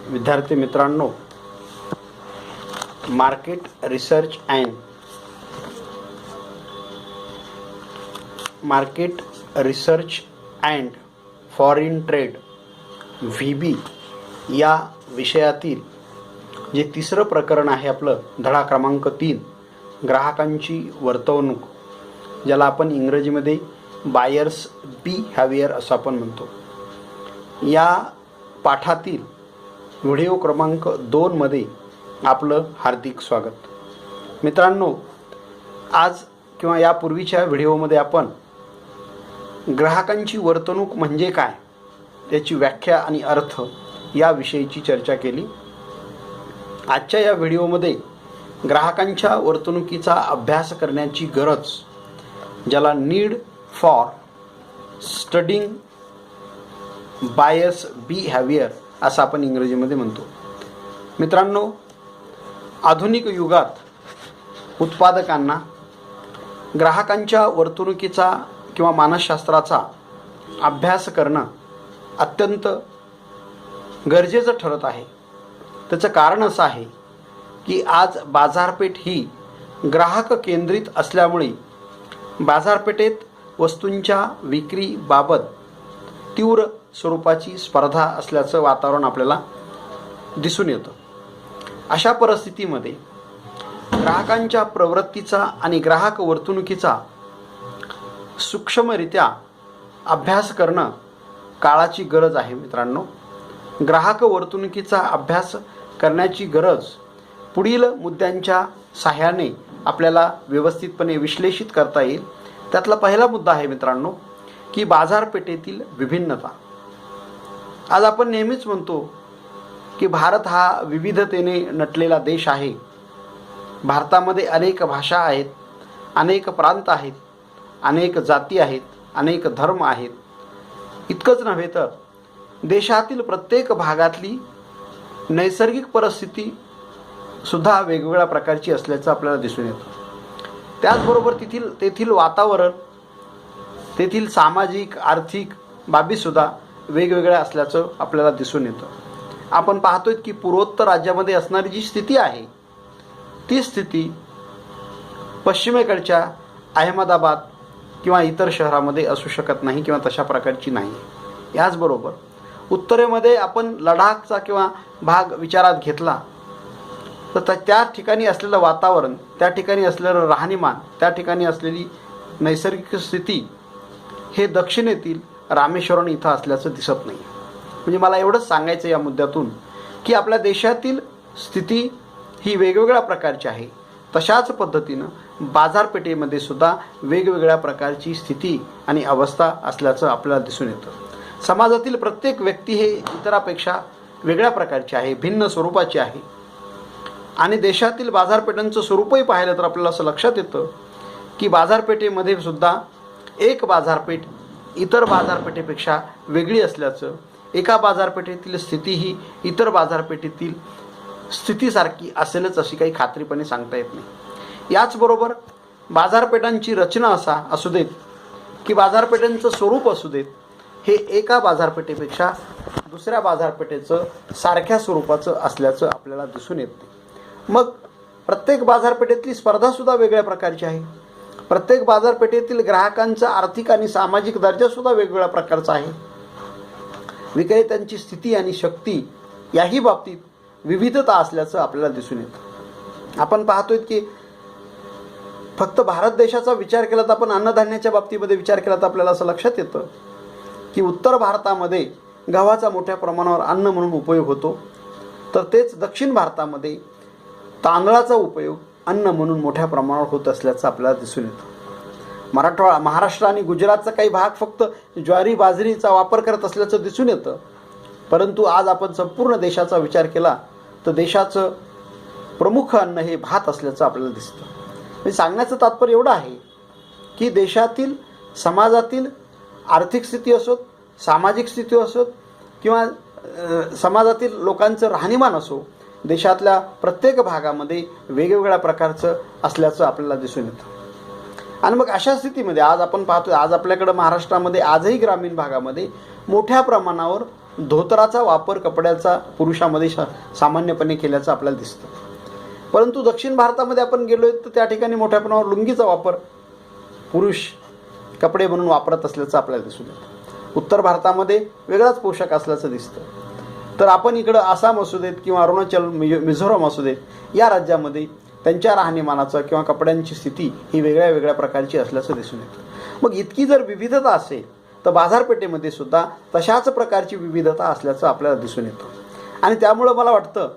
विद्यार्थी मित्रांनो, market research and foreign trade VB या विषयातील जे तिसरं प्रकरण आहे आपलं, धडा क्रमांक 3, ग्राहकांची वर्तवणूक, ज्याला आपण इंग्रजीमध्ये बायर्स बिहेवियर असं आपण म्हणतो. या पाठातील व्हिडिओ क्रमांक 2 मध्ये आपलं हार्दिक स्वागत. मित्रांनो, आज किंवा यापूर्वीच्या व्हिडिओमध्ये आपण ग्राहकांची वर्तणूक म्हणजे काय, त्याची व्याख्या आणि अर्थ याविषयीची चर्चा केली. आजच्या या व्हिडिओमध्ये ग्राहकांच्या वर्तणुकीचा अभ्यास करण्याची गरज, ज्याला need for studying buyers behaviour असं आपण इंग्रजीमध्ये म्हणतो. मित्रांनो, आधुनिक युगात उत्पादकांना ग्राहकांच्या वर्तणुकीचा किंवा मानसशास्त्राचा अभ्यास करणं अत्यंत गरजेचं ठरत आहे. त्याचं कारण असं आहे की आज बाजारपेठ ही ग्राहक केंद्रित असल्यामुळे बाजारपेठेत वस्तूंच्या विक्रीबाबत तीव्र स्वरूपाची स्पर्धा असल्याचं वातावरण आपल्याला दिसून येतं. अशा परिस्थितीमध्ये ग्राहकांच्या प्रवृत्तीचा आणि ग्राहक वर्तणुकीचा सूक्ष्मरित्या अभ्यास करणं काळाची गरज आहे. मित्रांनो, ग्राहक वर्तणुकीचा अभ्यास करण्याची गरज पुढील मुद्द्यांच्या सहाय्याने आपल्याला व्यवस्थितपणे विश्लेषित करता येईल. त्यातला पहिला मुद्दा आहे मित्रांनो की बाजारपेठेतील विभिन्नता. आज आपण नेहमीच म्हणतो की भारत हा विविधतेने नटलेला देश आहे. भारतामध्ये अनेक भाषा आहेत, अनेक प्रांत आहेत, अनेक जाती आहेत, अनेक धर्म आहेत. इतकंच नव्हे तर देशातील प्रत्येक भागातली नैसर्गिक परिस्थिती सुद्धा वेगवेगळ्या प्रकारची असल्याचं आपल्याला दिसून येतं. त्याचबरोबर तेथील वातावरण, तेथील सामाजिक आर्थिक बाबीसुद्धा वेगवेगळ्या असल्याचं आपल्याला दिसून येतं. आपण पाहतोय की पूर्वोत्तर राज्यामध्ये असणारी जी स्थिती आहे, ती स्थिती पश्चिमेकडच्या अहमदाबाद किंवा इतर शहरामध्ये असू शकत नाही किंवा तशा प्रकारची नाही. याचबरोबर उत्तरेमध्ये आपण लडाखचा किंवा भाग विचारात घेतला तर त्या ठिकाणी असलेलं वातावरण, त्या ठिकाणी असलेलं राहणीमान, त्या ठिकाणी असलेली नैसर्गिक स्थिती हे दक्षिणेतील रामेश्वरम इथं असल्याचं दिसत नाही. म्हणजे मला एवढंच सांगायचं या मुद्द्यातून की आपल्या देशातील स्थिती ही वेगवेगळ्या प्रकारची आहे. तशाच पद्धतीनं बाजारपेठेमध्ये सुद्धा वेगवेगळ्या प्रकारची स्थिती आणि अवस्था असल्याचं आपल्याला दिसून येतं. समाजातील प्रत्येक व्यक्ती हे इतरापेक्षा वेगळ्या प्रकारची आहे, भिन्न स्वरूपाची आहे. आणि देशातील बाजारपेठांचं स्वरूपही पाहिलं तर आपल्याला असं लक्षात येतं की बाजारपेठेमध्ये सुद्धा एक बाजारपेठ इतर बाजारपेठेपेक्षा वेगळी असल्याचं, एका बाजारपेठेतील स्थिती ही इतर बाजारपेठेतील स्थितीसारखी असेलच अशी काही खात्रीपणे सांगता येत नाही. याचबरोबर बाजारपेठांची रचना असू देत की बाजारपेठांचं स्वरूप असू देत, हे एका बाजारपेठेपेक्षा दुसऱ्या बाजारपेठेचं सारख्या स्वरूपाचं असल्याचं आपल्याला दिसून येत नाही. मग प्रत्येक बाजारपेठेतली स्पर्धासुद्धा वेगळ्या प्रकारची आहे. प्रत्येक बाजारपेठेतील ग्राहकांचा आर्थिक आणि सामाजिक दर्जासुद्धा वेगवेगळ्या प्रकारचा आहे. विक्रेत्यांची स्थिती आणि शक्ती याही बाबतीत विविधता असल्याचं आपल्याला दिसून येतं. आपण पाहतोय की फक्त भारत देशाचा विचार केला तर, आपण अन्नधान्याच्या बाबतीमध्ये विचार केला तर आपल्याला असं लक्षात येतं की उत्तर भारतामध्ये गव्हाचा मोठ्या प्रमाणावर अन्न म्हणून उपयोग होतो, तर तेच दक्षिण भारतामध्ये तांदळाचा उपयोग अन्न म्हणून मोठ्या प्रमाणावर होत असल्याचं आपल्याला दिसून येतं. महाराष्ट्र आणि गुजरातचा काही भाग फक्त ज्वारी बाजरीचा वापर करत असल्याचं दिसून येतं. परंतु आज आपण संपूर्ण देशाचा विचार केला तर देशाचं प्रमुख अन्न हे भात असल्याचं आपल्याला दिसतं. म्हणजे सांगण्याचं तात्पर्य एवढं आहे की देशातील समाजातील आर्थिक स्थिती असोत, सामाजिक स्थिती असोत किंवा समाजातील लोकांचं राहणीमान असो, देशातल्या प्रत्येक भागामध्ये वेगवेगळ्या प्रकारचं असल्याचं आपल्याला दिसून येतं. आणि मग अशा स्थितीमध्ये आज आपण पाहतोय, आज आपल्याकडं महाराष्ट्रामध्ये आजही ग्रामीण भागामध्ये मोठ्या प्रमाणावर धोतराचा वापर कपड्याचा पुरुषामध्ये सामान्यपणे केल्याचं आपल्याला दिसतं. परंतु दक्षिण भारतामध्ये आपण गेलोय तर त्या ठिकाणी मोठ्या प्रमाणावर लुंगीचा वापर पुरुष कपडे म्हणून वापरत असल्याचं आपल्याला दिसून येतं. उत्तर भारतामध्ये वेगळाच पोशाख असल्याचं दिसतं. तर आपण इकडं आसाम असू देत किंवा अरुणाचल मिझोराम असू देत, या राज्यामध्ये त्यांच्या राहणीमानाचं किंवा कपड्यांची स्थिती ही वेगळ्या वेगळ्या प्रकारची असल्याचं दिसून येतं. मग इतकी जर विविधता असेल तर बाजारपेठेमध्ये सुद्धा तशाच प्रकारची विविधता असल्याचं आपल्याला दिसून येतं. आणि त्यामुळं मला वाटतं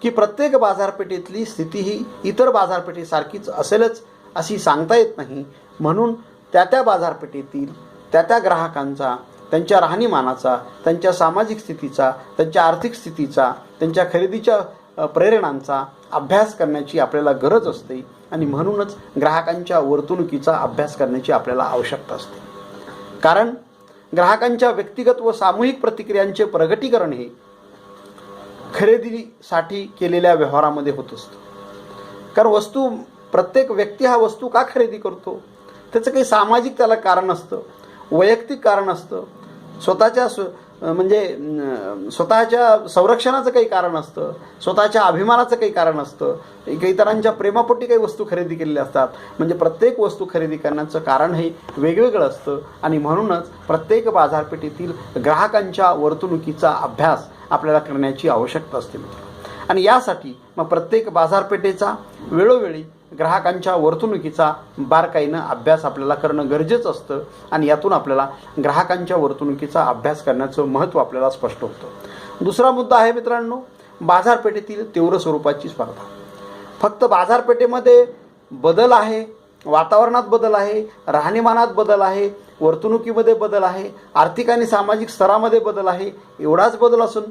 की प्रत्येक बाजारपेठेतली स्थिती ही इतर बाजारपेठेसारखीच असेलच अशी सांगता येत नाही. म्हणून त्या बाजारपेठेतील त्या ग्राहकांचा, त्यांच्या राहणीमानाचा, त्यांच्या सामाजिक स्थितीचा, त्यांच्या आर्थिक स्थितीचा, त्यांच्या खरेदीच्या प्रेरणांचा अभ्यास करण्याची आपल्याला गरज असते. आणि म्हणूनच ग्राहकांच्या वर्तणुकीचा अभ्यास करण्याची आपल्याला आवश्यकता असते. कारण ग्राहकांच्या व्यक्तिगत व सामूहिक प्रतिक्रियांचे प्रगटीकरण हे खरेदीसाठी केलेल्या व्यवहारामध्ये होत असतं. कारण प्रत्येक व्यक्ती हा वस्तू का खरेदी करतो, त्याचं काही सामाजिक त्याला कारण असतं, वैयक्तिक कारण असतं, स्वतःच्या संरक्षणाचं काही कारण असतं, स्वतःच्या अभिमानाचं काही कारण असतं, इतरांच्या प्रेमापोटी काही वस्तू खरेदी केलेल्या असतात. म्हणजे प्रत्येक वस्तू खरेदी करण्याचं कारण हे वेगवेगळं असतं. आणि म्हणूनच प्रत्येक बाजारपेठेतील ग्राहकांच्या वर्तणुकीचा अभ्यास आपल्याला करण्याची आवश्यकता असते. आणि यासाठी मग प्रत्येक बाजारपेठेचा वेळोवेळी ग्राहकांच्या वर्तणुकीचा बारकाईनं अभ्यास आपल्याला करणं गरजेचं असतं. आणि यातून आपल्याला ग्राहकांच्या वर्तणुकीचा अभ्यास करण्याचं महत्त्व आपल्याला स्पष्ट होतं. दुसरा मुद्दा आहे मित्रांनो, बाजारपेठेतील तीव्र स्वरूपाची स्पर्धा. फक्त बाजारपेठेमध्ये बदल आहे, वातावरणात बदल आहे, राहणीमानात बदल आहे, वर्तणुकीमध्ये बदल आहे, आर्थिक आणि सामाजिक स्तरामध्ये बदल आहे, एवढाच बदल असून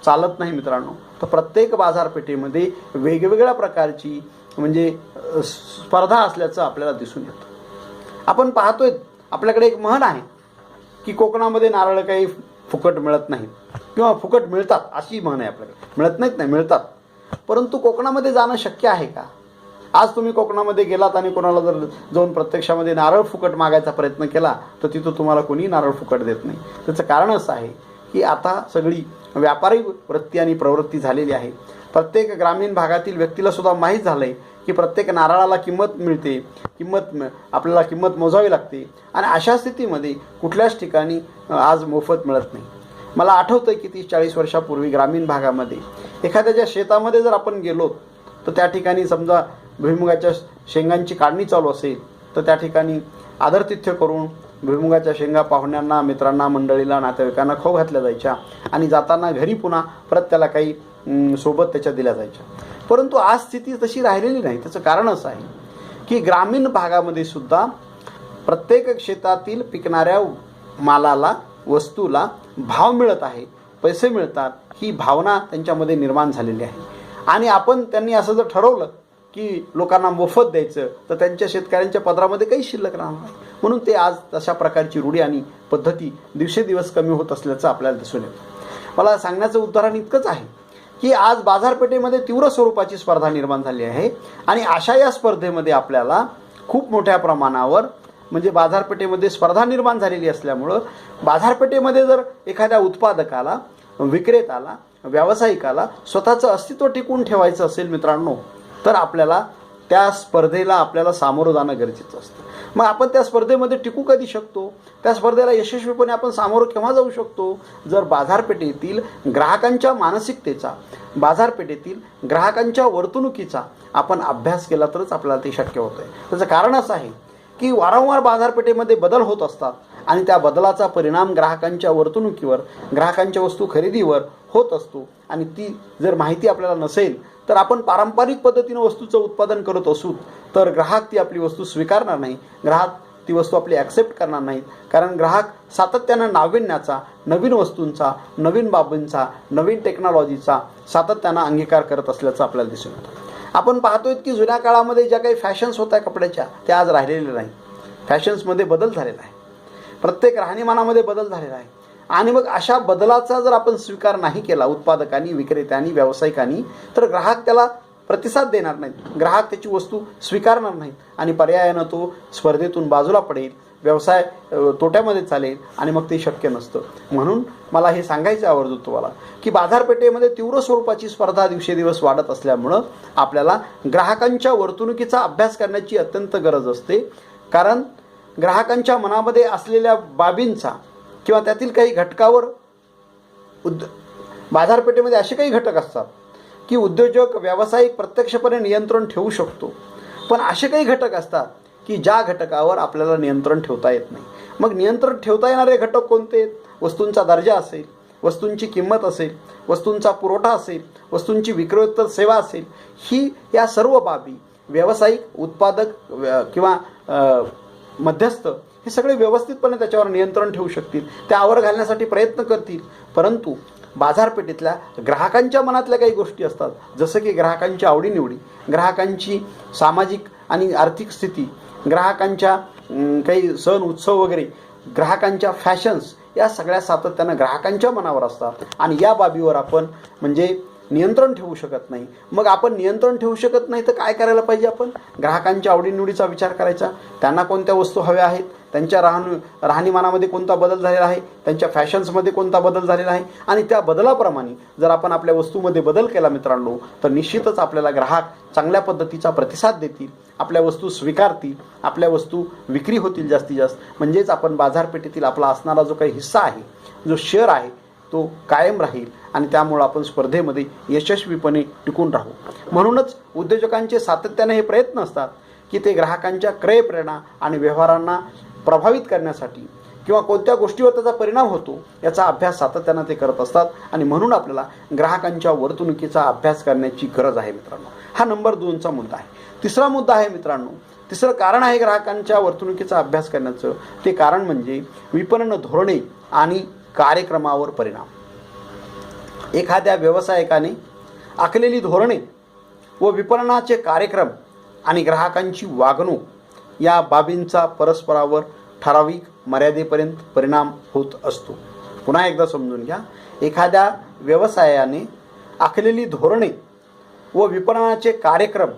चालत नाही मित्रांनो. तर प्रत्येक बाजारपेठेमध्ये वेगवेगळ्या प्रकारची स्पर्धा असल्याचं आपल्याला दिसून येतं. आपण पाहतोय, आपल्याकडे एक म्हण आहे की कोकणामध्ये नारळ काही फुकट मिळत नाही किंवा फुकट मिळतात, अशी म्हण आहे आपल्याकडे. मिळत नाहीत नाही, मिळतात. परंतु कोकणामध्ये जाणं शक्य आहे का? आज तुम्ही कोकणामध्ये गेलात आणि कोणाला जर जाऊन प्रत्यक्षामध्ये नारळ फुकट मागायचा प्रयत्न केला तर तिथं तुम्हाला कोणी नारळ फुकट देत नाही. त्याचं कारण असं आहे की आता सगळी व्यापारी वृत्ती आणि प्रवृत्ती झालेली आहे. प्रत्येक ग्रामीण भागातील व्यक्तीला सुद्धा माहीत झालं आहे की प्रत्येक नारळाला किंमत मिळते, आपल्याला किंमत मोजावी लागते. आणि अशा स्थितीमध्ये कुठल्याच ठिकाणी आज मोफत मिळत नाही. मला आठवतं की 30-40 वर्षापूर्वी ग्रामीण भागामध्ये एखाद्याच्या शेतामध्ये जर आपण गेलो तर त्या ठिकाणी समजा भुईमुगाच्या शेंगांची काढणी चालू असेल तर त्या ठिकाणी आदरातिथ्य करून भुईमुगाच्या शेंगा पाहुण्यांना, मित्रांना, मंडळीला, नातेवाईकांना खाऊ घातल्या जायच्या आणि जाताना घरी पुन्हा परत त्याला काही सोबत त्याच्या दिल्या जायच्या. परंतु आज स्थिती तशी राहिलेली नाही. त्याचं कारण असं आहे की ग्रामीण भागामध्ये सुद्धा प्रत्येक शेतातील पिकणाऱ्या मालाला, वस्तूला भाव मिळत आहे, पैसे मिळतात, ही भावना त्यांच्यामध्ये निर्माण झालेली आहे. आणि त्यांनी असं जर ठरवलं की लोकांना मोफत द्यायचं तर त्यांच्या शेतकऱ्यांच्या पदरामध्ये काही शिल्लक राहणार नाही. म्हणून ते आज तशा प्रकारची रूढी आणि पद्धती दिवसेदिवस कमी होत असल्याचं आपल्याला दिसून येतं. मला सांगण्याचं उदाहरण इतकंच आहे की आज बाजारपेठेमध्ये तीव्र स्वरूपाची स्पर्धा निर्माण झाली आहे. आणि अशा या स्पर्धेमध्ये आपल्याला खूप मोठ्या प्रमाणावर बाजारपेठेमध्ये स्पर्धा निर्माण झालेली असल्यामुळं बाजारपेठेमध्ये जर एखाद्या उत्पादकाला, विक्रेत्याला, व्यावसायिकाला स्वतःचं अस्तित्व टिकवून ठेवायचं असेल मित्रांनो, तर आपल्याला त्या स्पर्धेला सामोरं जाणं गरजेचं असतं. मग आपण त्या स्पर्धेमध्ये टिकू कधी शकतो? त्या स्पर्धेला यशस्वीपणे आपण सामोरं केव्हा जाऊ शकतो? जर बाजारपेठेतील ग्राहकांच्या मानसिकतेचा, बाजारपेठेतील ग्राहकांच्या वर्तणुकीचा आपण अभ्यास केला तरच आपल्याला ते शक्य होतं आहे. त्याचं कारण असं आहे की वारंवार बाजारपेठेमध्ये बदल होत असतात आणि त्या बदलाचा परिणाम ग्राहकांच्या वर्तणुकीवर, ग्राहकांच्या वस्तू खरेदीवर होत असतो. आणि ती जर माहिती आपल्याला नसेल तर आपण पारंपरिक पद्धतीनं वस्तूचं उत्पादन करत असू तर ग्राहक ती आपली वस्तू स्वीकारणार नाही, ग्राहक ती वस्तू आपली ॲक्सेप्ट करणार नाहीत. कारण ग्राहक सातत्यानं नाविन्याचा, नवीन वस्तूंचा, नवीन बाबींचा, नवीन टेक्नॉलॉजीचा सातत्यानं अंगीकार करत असल्याचं आपल्याला दिसून येतं. आपण पाहतोय की जुन्या काळामध्ये ज्या काही फॅशन्स होत्या कपड्याच्या त्या आज राहिलेल्या नाही. फॅशन्समध्ये बदल झालेला आहे, प्रत्येक राहणीमानामध्ये बदल झालेला आहे. आणि मग अशा बदलाचा जर आपण स्वीकार नाही केला उत्पादकांनी, विक्रेत्यांनी, व्यावसायिकांनी, तर ग्राहक त्याला प्रतिसाद देणार नाहीत, ग्राहक त्याची वस्तू स्वीकारणार नाहीत आणि पर्यायानं तो स्पर्धेतून बाजूला पडेल, व्यवसाय तोट्यामध्ये चालेल आणि मग ते शक्य नसतं. म्हणून मला हे सांगायचं आवडतं तुम्हाला की बाजारपेठेमध्ये तीव्र स्वरूपाची स्पर्धा दिवसेदिवस वाढत असल्यामुळं आपल्याला ग्राहकांच्या वर्तणुकीचा अभ्यास करण्याची अत्यंत गरज असते. कारण ग्राहकांच्या मनामध्ये असलेल्या बाबींचा किंवा त्यातील काही घटकावर बाजारपेठेमध्ये असे काही घटक असतात की उद्योजक व्यावसायिक प्रत्यक्षपणे नियंत्रण ठेवू शकतो, पण असे काही घटक असतात की ज्या घटकावर आपल्याला नियंत्रण ठेवता येत नाही. मग नियंत्रण ठेवता येणारे घटक कोणते? वस्तूंचा दर्जा असेल, वस्तूंची किंमत असेल, वस्तूंचा पुरवठा असेल, वस्तूंची विक्रोत्तर सेवा असेल. या सर्व बाबी व्यावसायिक, उत्पादक किंवा मध्यस्थ हे सगळे व्यवस्थितपणे त्याच्यावर नियंत्रण ठेवू शकतील, त्या आवर घालण्यासाठी प्रयत्न करतील. परंतु बाजारपेठेतल्या ग्राहकांच्या मनातल्या काही गोष्टी असतात, जसं की ग्राहकांची आवडीनिवडी, ग्राहकांची सामाजिक आणि आर्थिक स्थिती, ग्राहकांच्या काही सण उत्सव वगैरे, ग्राहकांच्या फॅशन्स, या सगळ्या सातत्यानं ग्राहकांच्या मनावर असतात आणि या बाबीवर आपण नियंत्रण ठेवू शकत नाही. मग आपण नियंत्रण ठेवू शकत नाही तर काय करायला पाहिजे? आपण ग्राहकांच्या आवडीनिवडीचा विचार करायचा, त्यांना कोणत्या वस्तू हव्या आहेत, त्यांच्या राहणीमानामध्ये कोणता बदल झालेला आहे, त्यांच्या फॅशन्समध्ये कोणता बदल झालेला आहे आणि त्या बदलाप्रमाणे जर आपण आपल्या वस्तूमध्ये बदल केला मित्रांनो, तर निश्चितच आपल्याला ग्राहक चांगल्या पद्धतीचा प्रतिसाद देतील, आपल्या वस्तू स्वीकारतील, आपल्या वस्तू विक्री होतील जास्तीत जास्त. म्हणजेच आपण बाजारपेठेतील आपला असणारा जो काही हिस्सा आहे, जो शेअर आहे, तो कायम राहील आणि त्यामुळं आपण स्पर्धेमध्ये यशस्वीपणे टिकून राहू. म्हणूनच उद्योजकांचे सातत्याने हे प्रयत्न असतात की ते ग्राहकांच्या क्रय प्रेरणा आणि व्यवहारांना प्रभावित करण्यासाठी किंवा कोणत्या गोष्टीवर त्याचा परिणाम होतो याचा अभ्यास सातत्यानं ते करत असतात आणि म्हणून आपल्याला ग्राहकांच्या वर्तणुकीचा अभ्यास करण्याची गरज आहे मित्रांनो. हा नंबर 2चा मुद्दा आहे. तिसरा मुद्दा आहे मित्रांनो, तिसरं कारण आहे ग्राहकांच्या वर्तणुकीचा अभ्यास करण्याचं. ते कारण म्हणजे विपणन धोरणे आणि कार्यक्रमावर परिणाम. एखाद्या व्यावसायिकाने आखलेली धोरणे व विपणनाचे कार्यक्रम आणि ग्राहकांची वागणूक या बाबींचा परस्परावर ठराविक मर्यादेपर्यंत परिणाम होत असतो. पुन्हा एकदा समजून घ्या. एखाद्या व्यवसायाने आखलेली धोरणे व विपणनाचे कार्यक्रम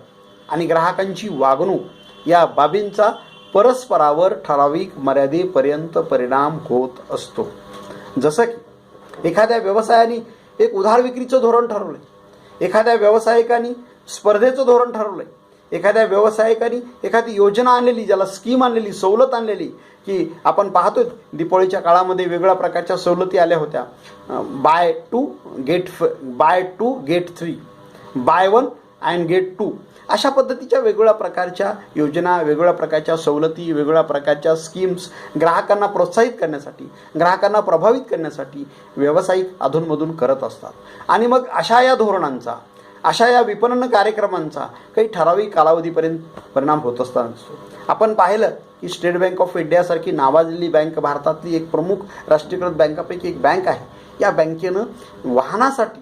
आणि ग्राहकांची वागणूक या बाबींचा परस्परावर ठराविक मर्यादेपर्यंत परिणाम होत असतो. जसं की एखाद्या व्यवसायाने एक उधार विक्रीचं धोरण ठरवलं, एखाद्या व्यावसायिकाने स्पर्धेचं धोरण ठरवलं, एखाद्या व्यावसायिकाने एखादी योजना आणलेली, ज्याला स्कीम आणलेली, सवलत आणलेली, की आपण पाहतोय दिवाळीच्या काळामध्ये वेगवेगळ्या प्रकारच्या सवलती आल्या होत्या. Buy two get 3, buy 1 and get 2, अशा पद्धतीच्या वेगवेगळ्या प्रकारच्या योजना, वेगवेगळ्या प्रकारच्या सवलती, वेगवेगळ्या प्रकारच्या स्कीम्स ग्राहकांना प्रोत्साहित करण्यासाठी, ग्राहकांना प्रभावित करण्यासाठी व्यावसायिक अधूनमधून करत असतात. आणि मग अशा या धोरणांचा, अशा या विपणन कार्यक्रमांचा काही ठराविक कालावधीपर्यंत परिणाम होत असताना आपण पाहिलं की स्टेट बँक ऑफ इंडियासारखी नावाजलेली बँक भारतातली एक प्रमुख राष्ट्रीयकृत बँकापैकी एक बँक आहे. या बँकेनं वाहनासाठी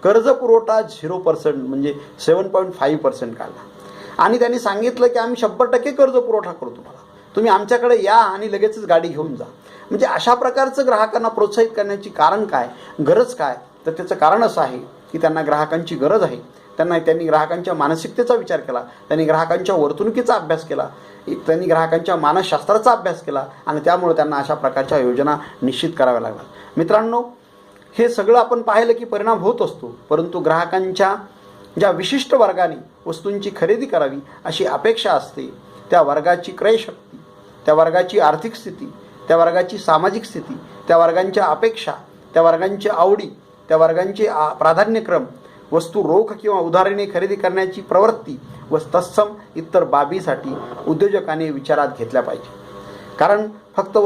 कर्ज पुरवठा 0% म्हणजे 7.5% काढला आणि त्यांनी सांगितलं की आम्ही 100% कर्ज पुरवठा करू तुम्हाला, तुम्ही आमच्याकडे या आणि लगेचच गाडी घेऊन जा. म्हणजे अशा प्रकारचं ग्राहकांना प्रोत्साहित करण्याची कारण काय, गरज काय? तर त्याचं कारण असं आहे की त्यांना ग्राहकांची गरज आहे. त्यांनी ग्राहकांच्या मानसिकतेचा विचार केला, त्यांनी ग्राहकांच्या वर्तणुकीचा अभ्यास केला, त्यांनी ग्राहकांच्या मानसशास्त्राचा अभ्यास केला आणि त्यामुळे त्यांना अशा प्रकारच्या योजना निश्चित कराव्या लागल्या. मित्रांनो, हे सगळं आपण पाहिलं की परिणाम होत असतो, परंतु ग्राहकांच्या ज्या विशिष्ट वर्गाने वस्तूंची खरेदी करावी अशी अपेक्षा असते, त्या वर्गाची क्रयशक्ती, त्या वर्गाची आर्थिक स्थिती, त्या वर्गाची सामाजिक स्थिती, त्या वर्गांच्या अपेक्षा, त्या वर्गांच्या आवडी, त्या वर्गांचे प्राधान्यक्रम, वस्तू रोख किंवा उधारीने खरेदी करण्याची प्रवृत्ती व तत्सम इतर बाबीसाठी उद्योजकाने विचारात घेतल्या पाहिजे. कारण फक्त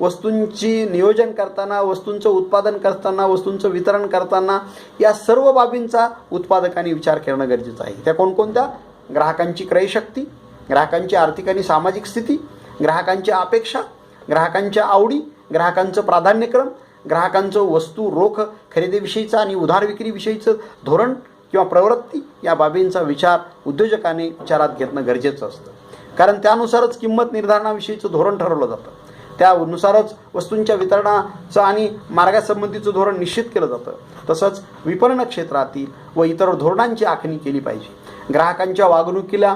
वस्तूंची नियोजन करताना, वस्तूंचं उत्पादन करताना, वस्तूंचं वितरण करताना या सर्व बाबींचा उत्पादकांनी विचार करणं गरजेचं आहे. त्या कोणकोणत्या? ग्राहकांची क्रयशक्ती, ग्राहकांची आर्थिक आणि सामाजिक स्थिती, ग्राहकांच्या अपेक्षा, ग्राहकांच्या आवडी, ग्राहकांचं प्राधान्यक्रम, ग्राहकांचं वस्तू रोख खरेदीविषयीचं आणि उधार विक्रीविषयीचं धोरण किंवा प्रवृत्ती, या बाबींचा विचार उद्योजकाने विचारात घेणं गरजेचं असतं. कारण त्यानुसारच किंमत निर्धारणाविषयीचं धोरण ठरवलं जातं. त्यानुसारच वस्तूंच्या वितरणाचं आणि मार्गासंबंधीचं धोरण निश्चित केलं जातं. तसंच विपणन क्षेत्रातील व इतर धोरणांची आखणी केली पाहिजे. ग्राहकांच्या वागणुकीला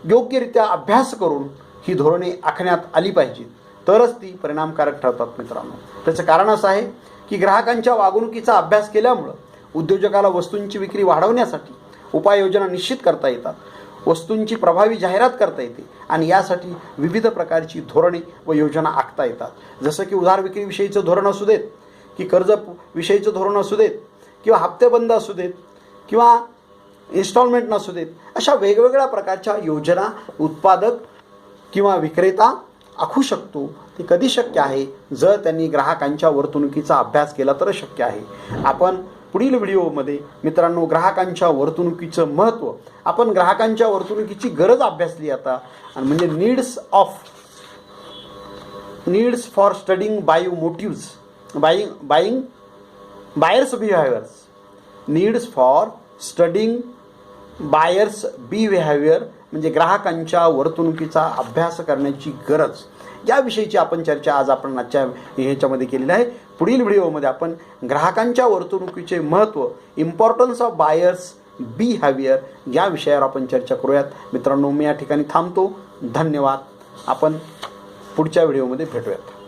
योग्यरित्या अभ्यास करून ही धोरणे आखण्यात आली पाहिजेत, तरच ती परिणामकारक ठरतात. मित्रांनो, त्याचं कारण असं आहे की ग्राहकांच्या वागणुकीचा अभ्यास केल्यामुळं उद्योजकाला वस्तूंची विक्री वाढवण्यासाठी उपाययोजना निश्चित करता येतात, वस्तूंची प्रभावी जाहिरात करता येते आणि यासाठी विविध प्रकारची धोरणे व योजना आखता येतात. जसं की उधार विक्रीविषयीचं धोरण असू देत, की कर्ज विषयीचं धोरण असू देत, किंवा हप्तेबंद असू देत, किंवा इन्स्टॉलमेंट नसू देत. अशा वेगवेगळ्या प्रकारच्या योजना उत्पादक किंवा विक्रेता आखू शकतो. ते कधी शक्य आहे? जर त्यांनी ग्राहकांच्या वर्तणुकीचा अभ्यास केला तर शक्य आहे. आपण पुढील व्हिडिओमध्ये मित्रांनो ग्राहकांच्या वर्तणुकीचं महत्त्व, आपण ग्राहकांच्या वर्तणुकीची गरज अभ्यासली आता, आणि म्हणजे needs for studying buyers behaviours, needs for studying buyers behaviour म्हणजे ग्राहकांच्या वर्तणुकीचा अभ्यास करण्याची गरज, याविषयीची आपण चर्चा आज आपण आजच्या ह्याच्यामध्ये केलेली आहे. पुढील व्हिडिओमध्ये आपण ग्राहकांच्या वर्तणुकीचे महत्त्व, इम्पॉर्टन्स ऑफ बायर्स बिहेवियर या विषयावर आपण चर्चा करूयात. मित्रांनो, मी या ठिकाणी थांबतो. धन्यवाद. आपण पुढच्या व्हिडिओमध्ये भेटूयात.